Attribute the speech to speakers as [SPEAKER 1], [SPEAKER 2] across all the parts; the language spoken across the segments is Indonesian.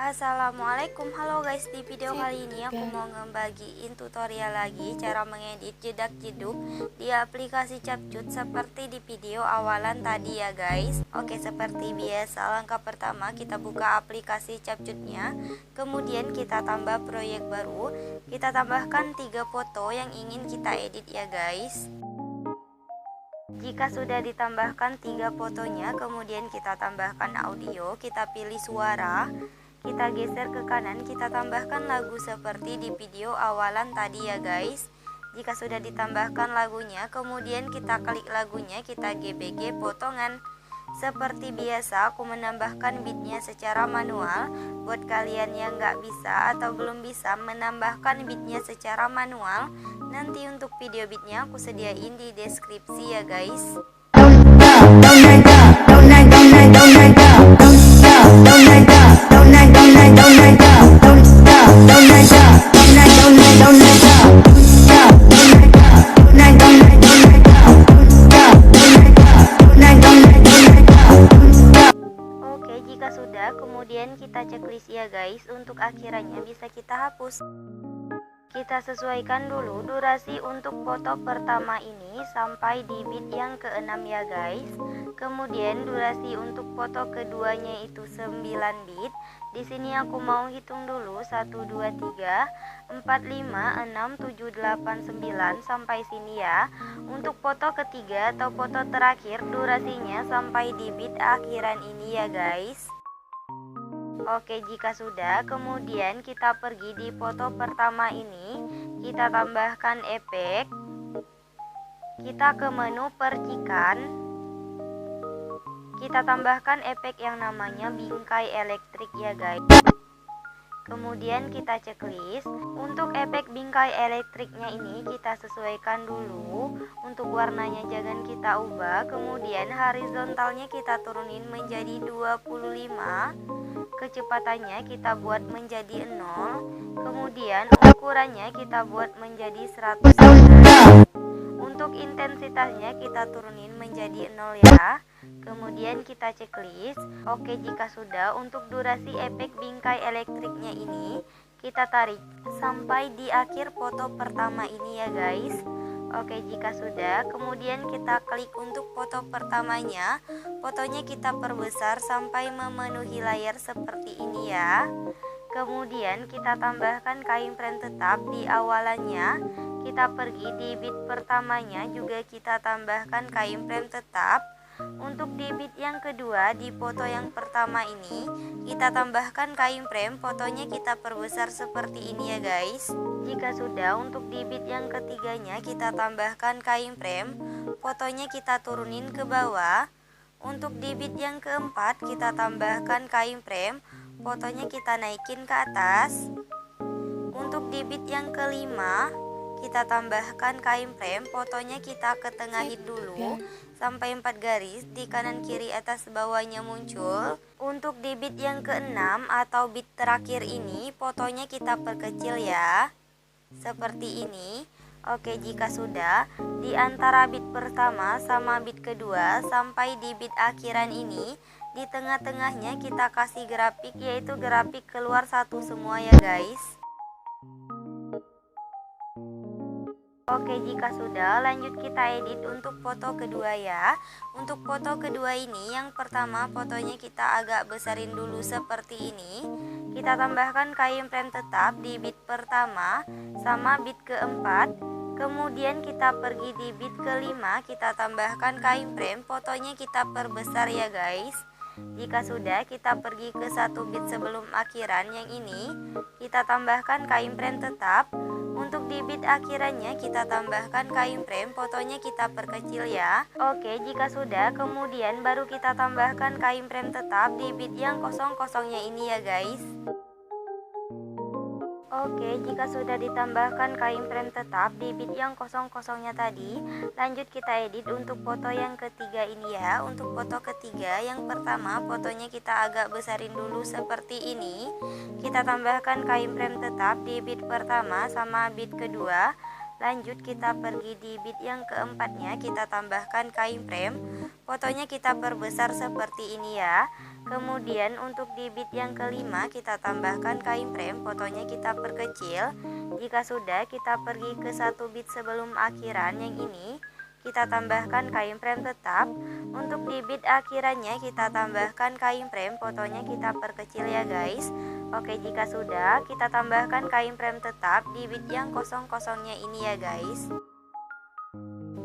[SPEAKER 1] Assalamualaikum, halo guys. Di video kali ini aku mau ngebagiin tutorial lagi cara mengedit jedak jeduk di aplikasi Capcut seperti di video awalan tadi ya guys. Oke, seperti biasa langkah pertama kita buka aplikasi Capcutnya, kemudian kita tambah proyek baru, kita tambahkan 3 foto yang ingin kita edit ya guys. Jika sudah ditambahkan 3 fotonya, kemudian kita tambahkan audio, kita pilih suara, kita geser ke kanan, kita tambahkan lagu seperti di video awalan tadi ya guys. Jika sudah ditambahkan lagunya, kemudian kita klik lagunya, kita gbg potongan. Seperti biasa aku menambahkan beatnya secara manual. Buat kalian yang nggak bisa atau belum bisa menambahkan beatnya secara manual, nanti untuk video beatnya aku sediain di deskripsi ya guys. Oke, jika sudah, kemudian kita checklist ya guys. Untuk akhirannya bisa kita hapus. Kita sesuaikan dulu durasi untuk foto pertama ini sampai di beat yang ke-6 ya guys. Kemudian durasi untuk foto keduanya itu 9 beat. Di sini aku mau hitung dulu 1 2 3 4 5 6 7 8 9 sampai sini ya. Untuk foto ketiga atau foto terakhir durasinya sampai di beat akhiran ini ya guys. Oke, jika sudah, kemudian kita pergi di foto pertama ini, kita tambahkan efek, kita ke menu percikan, kita tambahkan efek yang namanya bingkai elektrik ya guys. Kemudian kita checklist. Untuk efek bingkai elektriknya ini kita sesuaikan dulu. Untuk warnanya jangan kita ubah. Kemudian horizontalnya kita turunin menjadi 25. Kecepatannya kita buat menjadi 0. Kemudian ukurannya kita buat menjadi 100. Untuk intensitasnya kita turunin menjadi 0 ya. Kemudian kita checklist. Oke, jika sudah, untuk durasi efek bingkai elektriknya ini kita tarik sampai di akhir foto pertama ini ya guys. Oke, jika sudah, kemudian kita klik untuk foto pertamanya. Fotonya kita perbesar sampai memenuhi layar seperti ini ya. Kemudian kita tambahkan kain frame tetap di awalannya. Kita pergi di beat pertamanya juga kita tambahkan kain frame tetap. Untuk di beat yang kedua di foto yang pertama ini kita tambahkan kain frame, fotonya kita perbesar seperti ini ya guys. Jika sudah, untuk di beat yang ketiganya kita tambahkan kain frame, fotonya kita turunin ke bawah. Untuk di beat yang keempat kita tambahkan kain frame, fotonya kita naikin ke atas. Untuk di beat yang kelima kita tambahkan kain frame, fotonya kita ketengahin dulu sampai 4 garis di kanan kiri atas bawahnya muncul. Untuk di beat yang ke-6 atau beat terakhir ini fotonya kita perkecil ya, seperti ini. Oke, jika sudah, di antara beat pertama sama beat kedua sampai di beat akhiran ini, di tengah-tengahnya kita kasih grafik, yaitu grafik keluar satu semua ya guys. Oke, jika sudah, lanjut kita edit untuk foto kedua ya. Untuk foto kedua ini, yang pertama fotonya kita agak besarin dulu seperti ini. Kita tambahkan kain frame tetap di beat pertama sama beat keempat. Kemudian kita pergi di beat kelima, kita tambahkan kain frame, fotonya kita perbesar ya guys. Jika sudah, kita pergi ke 1 beat sebelum akhiran yang ini, kita tambahkan kain frame tetap. Untuk di beat akhirannya kita tambahkan kain frame, fotonya kita perkecil ya. Oke, jika sudah, kemudian baru kita tambahkan kain frame tetap di beat yang kosong-kosongnya ini ya guys. Oke, jika sudah ditambahkan kain frame tetap di bit yang kosong-kosongnya tadi, lanjut kita edit untuk foto yang ketiga ini ya. Untuk foto ketiga, yang pertama fotonya kita agak besarin dulu seperti ini. Kita tambahkan kain frame tetap di bit pertama sama bit kedua. Lanjut kita pergi di bit yang keempatnya, kita tambahkan kain frame. Fotonya kita perbesar seperti ini ya. Kemudian untuk di bit yang kelima kita tambahkan kain frame, fotonya kita perkecil. Jika sudah, kita pergi ke satu bit sebelum akhiran yang ini. Kita tambahkan kain frame tetap. Untuk di bit akhirannya kita tambahkan kain frame, fotonya kita perkecil ya guys. Oke, jika sudah, kita tambahkan kain frame tetap di bit yang kosong-kosongnya ini ya guys.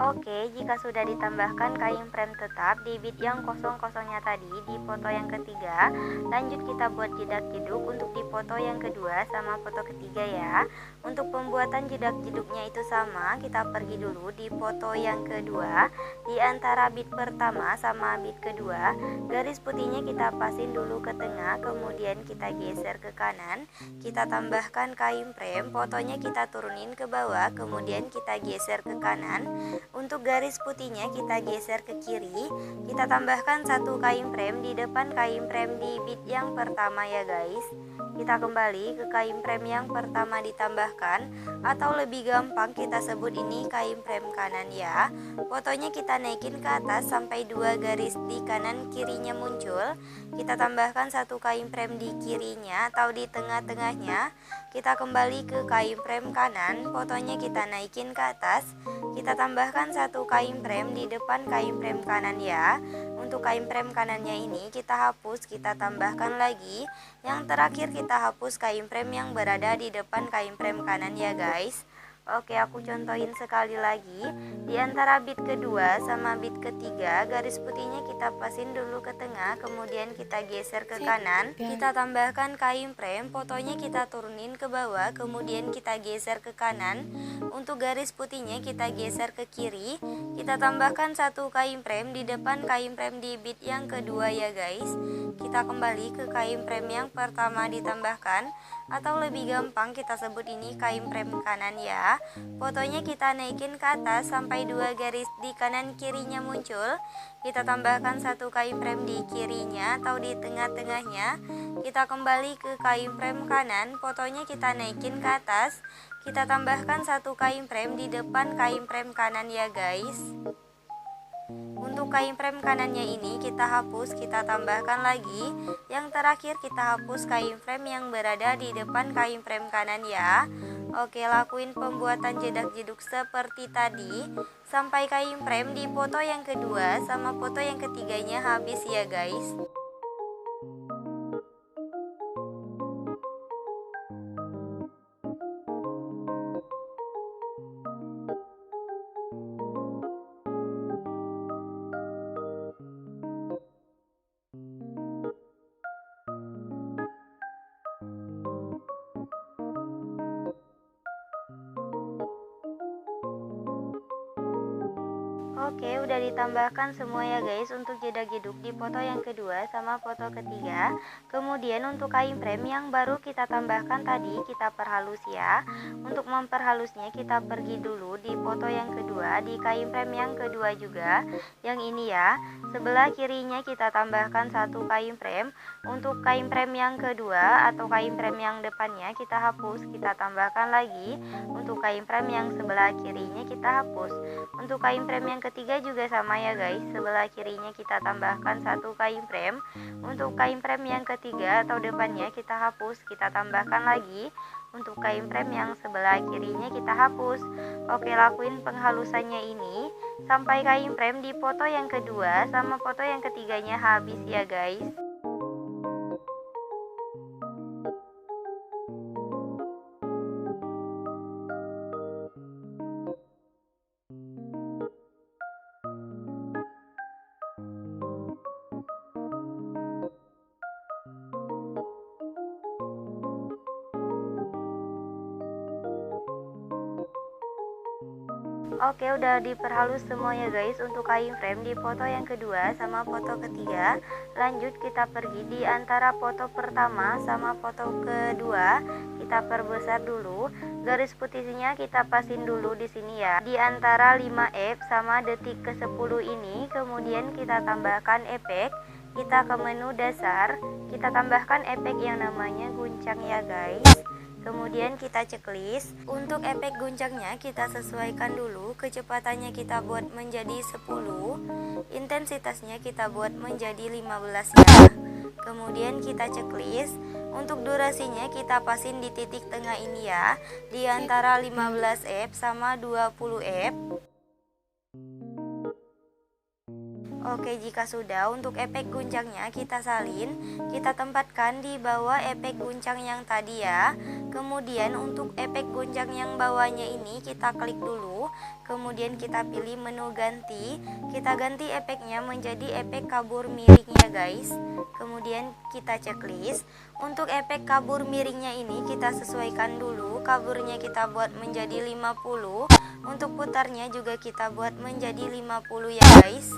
[SPEAKER 1] Oke, jika sudah ditambahkan kain frame tetap di bit yang kosong-kosongnya tadi di foto yang ketiga, lanjut kita buat jedak jeduk untuk di foto yang kedua sama foto ketiga ya. Untuk pembuatan jedak jeduknya itu sama, kita pergi dulu di foto yang kedua, di antara bit pertama sama bit kedua, garis putihnya kita pasin dulu ke tengah, kemudian kita geser ke kanan, kita tambahkan kain frame, fotonya kita turunin ke bawah, kemudian kita geser ke kanan. Untuk garis putihnya kita geser ke kiri, kita tambahkan satu kain frame di depan kain frame di bit yang pertama ya guys. Kita kembali ke kain frame yang pertama ditambahkan, atau lebih gampang kita sebut ini kain frame kanan ya. Fotonya kita naikin ke atas sampai dua garis di kanan kirinya muncul. Kita tambahkan satu kain frame di kirinya atau di tengah-tengahnya. Kita kembali ke kain frame kanan, fotonya kita naikin ke atas. Kita tambahkan satu kain frame di depan kain frame kanan ya. Untuk kain frame kanannya ini kita hapus, kita tambahkan lagi. Yang terakhir kita hapus kain frame yang berada di depan kain frame kanan ya guys. Oke, aku contohin sekali lagi. Di antara bit kedua sama bit ketiga, garis putihnya kita pasin dulu ke tengah, kemudian kita geser ke kanan. Kita tambahkan kain frame, fotonya kita turunin ke bawah, kemudian kita geser ke kanan. Untuk garis putihnya kita geser ke kiri. Kita tambahkan satu kain frame di depan kain frame di bit yang kedua ya guys. Kita kembali ke kain frame yang pertama ditambahkan, atau lebih gampang kita sebut ini kain frame kanan ya. Fotonya kita naikin ke atas sampai dua garis di kanan kirinya muncul. Kita tambahkan satu kain frame di kirinya atau di tengah-tengahnya. Kita kembali ke kain frame kanan, fotonya kita naikin ke atas. Kita tambahkan satu kain frame di depan kain frame kanan ya guys. Untuk kain frame kanannya ini kita hapus, kita tambahkan lagi. Yang terakhir kita hapus kain frame yang berada di depan kain frame kanan ya. Oke, lakuin pembuatan jedak jeduk seperti tadi sampai kain frame di foto yang kedua sama foto yang ketiganya habis ya guys. Oke, udah ditambahkan semua ya guys untuk jedak jeduk di foto yang kedua sama foto ketiga. Kemudian untuk kain frame yang baru kita tambahkan tadi kita perhalus ya. Untuk memperhalusnya kita pergi dulu di foto yang kedua, di kain frame yang kedua juga, yang ini ya. Sebelah kirinya kita tambahkan satu kain frame. Untuk kain frame yang kedua atau kain frame yang depannya kita hapus, kita tambahkan lagi. Untuk kain frame yang sebelah kirinya kita hapus. Untuk kain frame yang ketiga juga sama ya guys, sebelah kirinya kita tambahkan satu kain frame. Untuk kain frame yang ketiga atau depannya kita hapus, kita tambahkan lagi. Untuk kain frame yang sebelah kirinya kita hapus. Oke, lakuin penghalusannya ini sampai kain frame di foto yang kedua sama foto yang ketiganya habis ya guys. Oke, udah diperhalus semua ya guys untuk kain frame di foto yang kedua sama foto ketiga. Lanjut kita pergi di antara foto pertama sama foto kedua. kita perbesar dulu. Garis putihnya kita pasin dulu di sini ya, di antara 5F sama detik ke-10 ini. Kemudian kita tambahkan efek. Kita ke menu dasar, kita tambahkan efek yang namanya guncang ya guys. Kemudian kita checklist. Untuk efek guncangnya kita sesuaikan dulu. Kecepatannya kita buat menjadi 10, intensitasnya kita buat menjadi 15 ya. Kemudian kita checklist. Untuk durasinya kita pasin di titik tengah ini ya, di antara 15F sama 20F. Oke, jika sudah, untuk efek guncangnya kita salin, kita tempatkan di bawah efek guncang yang tadi ya. Kemudian untuk efek guncang yang bawahnya ini kita klik dulu, kemudian kita pilih menu ganti. Kita ganti efeknya menjadi efek kabur miring ya guys. Kemudian kita checklist. Untuk efek kabur miringnya ini kita sesuaikan dulu, kaburnya kita buat menjadi 50. Untuk putarnya juga kita buat menjadi 50 ya guys.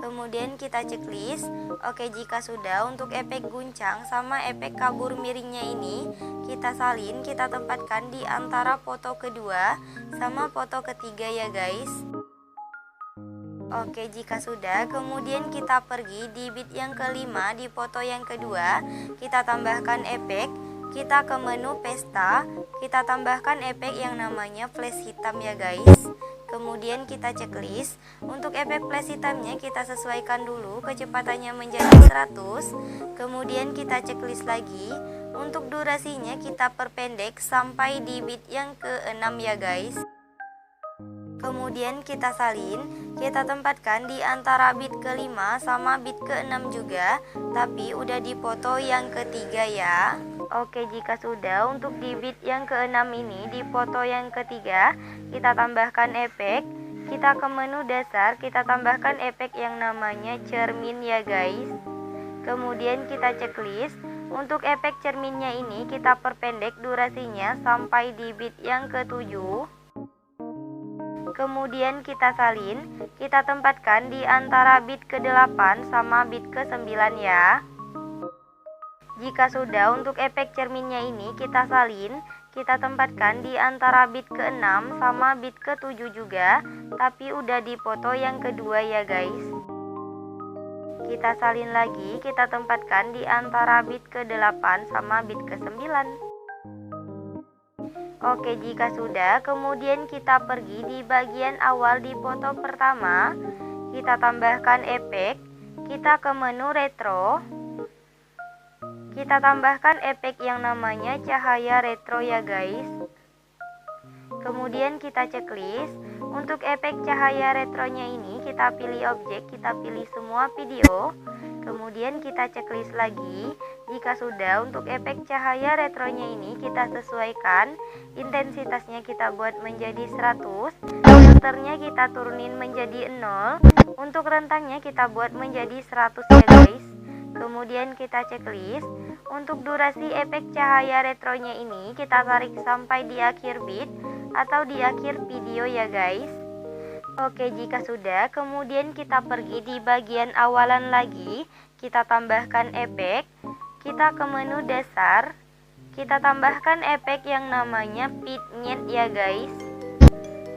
[SPEAKER 1] Kemudian kita checklist. Oke, jika sudah, untuk efek guncang sama efek kabur miringnya ini kita salin, kita tempatkan di antara foto kedua sama foto ketiga ya guys. Oke, jika sudah, kemudian kita pergi di bit yang kelima, di foto yang kedua, kita tambahkan efek. Kita ke menu pesta, kita tambahkan efek yang namanya flash hitam ya guys. Kemudian kita checklist. Untuk efek flash hitamnya kita sesuaikan dulu, kecepatannya menjadi 100. Kemudian kita checklist lagi. Untuk durasinya kita perpendek sampai di bit yang ke-6 ya guys. Kemudian kita salin, kita tempatkan di antara bit ke-5 sama bit ke-6 juga, tapi udah di foto yang ketiga ya. Oke, jika sudah, untuk di bit yang ke-6 ini, di foto yang ketiga, kita tambahkan efek. Kita ke menu dasar, kita tambahkan efek yang namanya cermin ya guys. Kemudian kita checklist. Untuk efek cerminnya ini kita perpendek durasinya sampai di bit yang ke-7. Kemudian kita salin, kita tempatkan di antara bit ke-8 sama bit ke-9 ya. Jika sudah, untuk efek cerminnya ini kita salin, kita tempatkan di antara bit ke-6 sama bit ke-7 juga, tapi udah di foto yang kedua ya guys. Kita salin lagi, kita tempatkan di antara bit ke-8 sama bit ke-9. Oke, jika sudah, kemudian kita pergi di bagian awal di foto pertama, kita tambahkan efek, kita ke menu retro. Kita tambahkan efek yang namanya cahaya retro ya guys. Kemudian kita checklist. Untuk efek cahaya retronya ini kita pilih objek, kita pilih semua video. Kemudian kita checklist lagi. Jika sudah, untuk efek cahaya retronya ini kita sesuaikan. Intensitasnya kita buat menjadi 100. Filternya kita turunin menjadi 0. Untuk rentangnya kita buat menjadi 100 ya guys. Kemudian kita checklist. Untuk durasi efek cahaya retronya ini kita tarik sampai di akhir bit atau di akhir video ya guys. Oke, jika sudah, kemudian kita pergi di bagian awalan lagi. Kita tambahkan efek. Kita ke menu dasar. Kita tambahkan efek yang namanya vignette ya guys.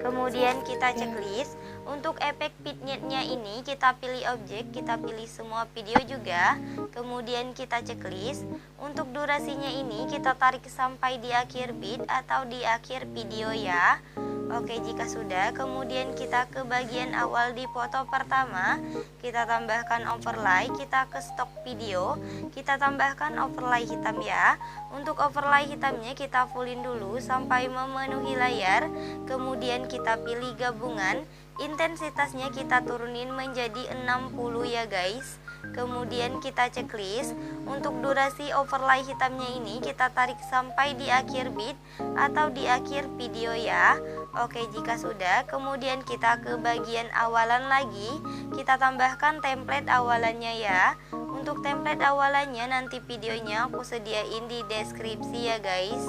[SPEAKER 1] Kemudian kita checklist. Untuk efek vignette-nya ini kita pilih objek, kita pilih semua video juga. Kemudian kita checklist. Untuk durasinya ini kita tarik sampai di akhir bit atau di akhir video ya. Oke, jika sudah, kemudian kita ke bagian awal di foto pertama. Kita tambahkan overlay, kita ke stok video. Kita tambahkan overlay hitam ya. Untuk overlay hitamnya kita fullin dulu sampai memenuhi layar. Kemudian kita pilih gabungan. Intensitasnya kita turunin menjadi 60 ya guys. Kemudian kita checklist. Untuk durasi overlay hitamnya ini kita tarik sampai di akhir bit atau di akhir video ya. Oke, jika sudah, kemudian kita ke bagian awalan lagi. Kita tambahkan template awalannya ya. Untuk template awalannya nanti videonya aku sediain di deskripsi ya guys.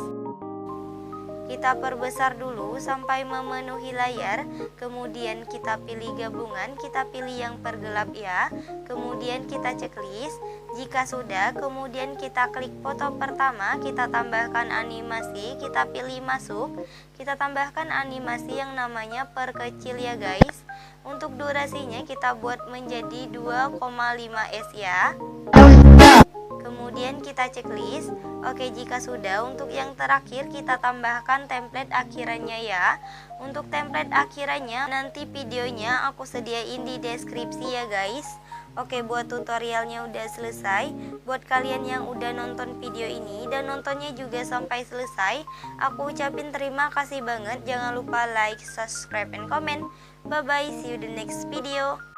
[SPEAKER 1] Kita perbesar dulu sampai memenuhi layar. Kemudian kita pilih gabungan, kita pilih yang pergelap ya. Kemudian kita checklist. Jika sudah, kemudian kita klik foto pertama, kita tambahkan animasi, kita pilih masuk, kita tambahkan animasi yang namanya perkecil ya guys. Untuk durasinya kita buat menjadi 2,5s ya. Kemudian kita checklist. Oke, jika sudah, untuk yang terakhir kita tambahkan template akhirannya ya. Untuk template akhirannya nanti videonya aku sediain di deskripsi ya guys. Oke, buat tutorialnya udah selesai. Buat kalian yang udah nonton video ini dan nontonnya juga sampai selesai, aku ucapin terima kasih banget. Jangan lupa like, subscribe, and comment. Bye bye, see you the next video.